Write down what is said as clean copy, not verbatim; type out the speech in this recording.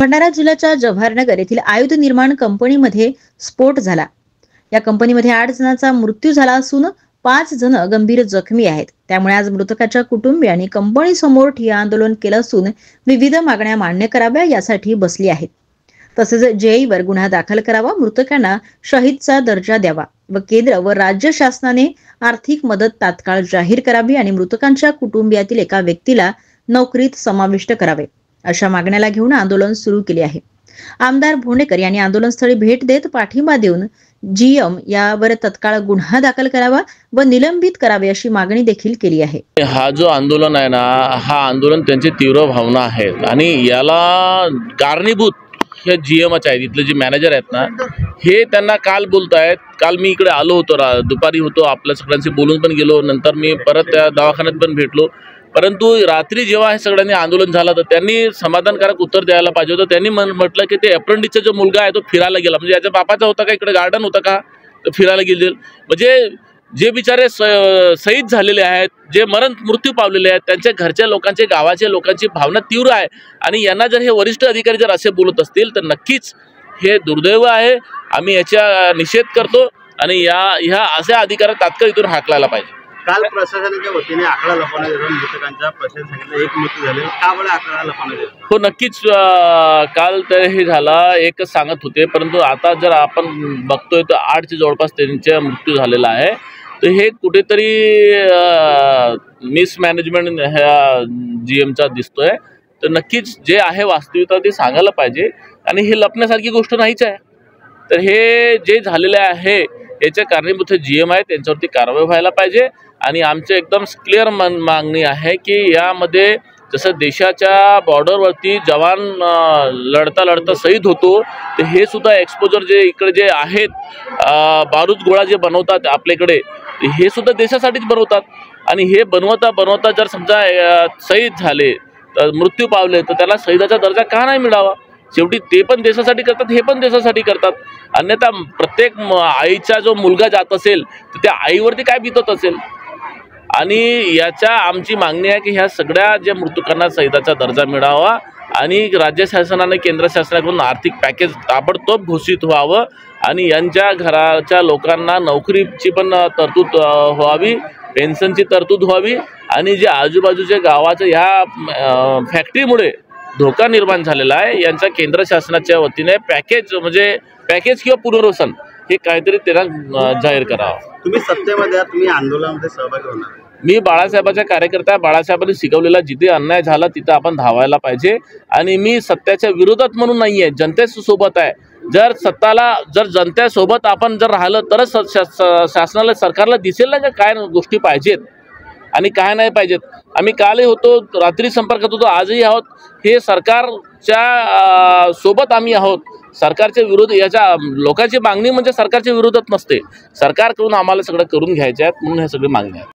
भंडारा जिल्ह्याच्या जवाहरनगर येथील आयुध निर्माण कंपनीमध्ये स्फोट झाला। या कंपनीमध्ये 8 जणांचा मृत्यू झाला असून 5 जण गंभीर जखमी आहेत। त्यामुळे आज मृतकाच्या कुटुंबियांनी कंपनी समोर ठिय्या आंदोलन केलं असून विविध मागण्या मान्य कराव्या यासाठी बसली आहेत। तसेच जेईवर गुन्हा दाखल करावा, मृतकांना शहीदचा दर्जा द्यावा व केंद्र व राज्य शासनाने आर्थिक मदत तात्काळ जाहीर करावी आणि मृतकांच्या कुटुंबियातील एका व्यक्तीला नोकरीत समाविष्ट करावे, अशा मागण्याला घेऊन आंदोलन सुरू केले आहे। आमदार भोंडेकर यांनी आंदोलनस्थळी भेट देत पाठिंबा देऊन जीएम यावर तत्काळ गुन्हा दाखल करावा व निलंबित करावे अशी मागणी देखील केली आहे। हा जो आंदोलन आहे ना, हा आंदोलन त्यांची तीव्र भावना आहेत आणि याला कारणीभूत हे जीएमच आहेत। इथले जे मॅनेजर आहेत ना, हे त्यांना काल बोलतायत। काल मी इकडे आलो होतो, दुपारी होतो, आपल्या सगळ्यांशी बोलून पण गेलो, नंतर मी परत त्या दवाखान्यात पण भेटलो। परंतु रात्री जेव्हा हे सगळ्यांनी आंदोलन झालं तर त्यांनी समाधानकारक उत्तर द्यायला पाहिजे होतं। त्यांनी म्हटलं की ते अप्रेंटिसचा जो मुलगा आहे तो फिरायला गेला, म्हणजे याच्या बापाचा होता का, इकडे गार्डन होतं का, तो फिरायला गेले। म्हणजे जे बिचारे शहीद झालेले आहेत, जे मृत्यू पावलेले आहेत, त्यांच्या घरच्या लोकांचे, गावाच्या लोकांची भावना तीव्र आहे आणि यांना जर हे वरिष्ठ अधिकारी जर असे बोलत असतील तर नक्कीच हे दुर्दैव आहे। आम्ही याचा निषेध करतो आणि ह्या अशा अधिकाऱ्यांना तात्काळ इथून हाकलायला पाहिजे। काल प्रशासनाच्या वतीने आकडा लपवण्यात येतो, मृतकांच्या प्रशासन सांगितलं 1 मृत्यू झाले, का बरं आकडा लपवण्यात येतो? हो, नक्कीच काल तर हे झाला, एकच सांगत होते, परंतु आता जर आपण बघतोय तर 8च्या जवळपास त्यांचा मृत्यू झालेला आहे। तर हे कुठेतरी मिसमॅनेजमेंट ह्या जीएमचा दिसतोय। तर नक्कीच जे आहे वास्तविकता ते सांगायला पाहिजे आणि हे लपण्यासारखी गोष्ट नाहीच आहे। तर हे जे झालेले आहे याच्या कारणीभूत जीएम आहे, त्यांच्यावरती कारवाई व्हायला पाहिजे आणि आमचे एकदम क्लिअर मागणी आहे की यामध्ये जसं देशाच्या बॉर्डरवरती जवान लढता लढता शहीद होतो, तर हे सुद्धा एक्सपोजर जे इकडे जे आहेत, बारूद गोळा जे बनवतात आपल्याकडे, हे सुद्धा देशासाठीच बनवतात आणि हे बनवता जर समजा शहीद झाले, तर मृत्यू पावले, तर त्याला शहीदाचा दर्जा का नाही मिळावा? शेवटी ते पण देशासाठी करतात, हे पण देशासाठी करतात। अन्यथा प्रत्येक आईचा जो मुलगा जात असेल तर त्या आईवरती काय बितत असेल? आणि याच्या आमची मागणी आहे की ह्या सगळ्या ज्या मृतकांना शहीदाचा दर्जा मिळावा आणि राज्य शासनाने केंद्र शासनाकडून आर्थिक पॅकेज ताबडतोब घोषित व्हावं आणि यांच्या घराच्या लोकांना नोकरीची पण तरतूद व्हावी, पेन्शनची तरतूद व्हावी आणि जे आजूबाजूच्या गावाच्या ह्या फॅक्टरीमुळे धोका निर्माण झालेला आहे, यांच्या केंद्र शासनाच्या वतीने पॅकेज किंवा पुनर्वसन हे काहीतरी त्यांना जाहीर करावं। तुम्ही सत्तेमध्ये, तुम्ही आंदोलनामध्ये सहभागी होणार? मी बाळासाहेबांचा कार्यकर्ता, बाळासाहेबांनी शिकवलेला जिथे अन्याय झाला तिथं आपण धावायला पाहिजे आणि मी सत्याच्या विरोधात म्हणून नाही आहे, जनतेसोबत आहे। जर जनतेसोबत आपण जर राहिलं तरच शासनाला, सरकारला दिसेल ना काय गोष्टी पाहिजेत आणि काय नाही पाहिजेत। आम्ही कालही होतो, रात्री संपर्कात होतो, आजही आहोत। हे सरकारच्या सोबत आम्ही आहोत, सरकारच्या विरोध, याच्या लोकांची मागणी म्हणजे सरकारच्या विरोधात नसते, सरकारकडून आम्हाला सगळं करून घ्यायचे आहेत म्हणून हे सगळे मागणी आहेत।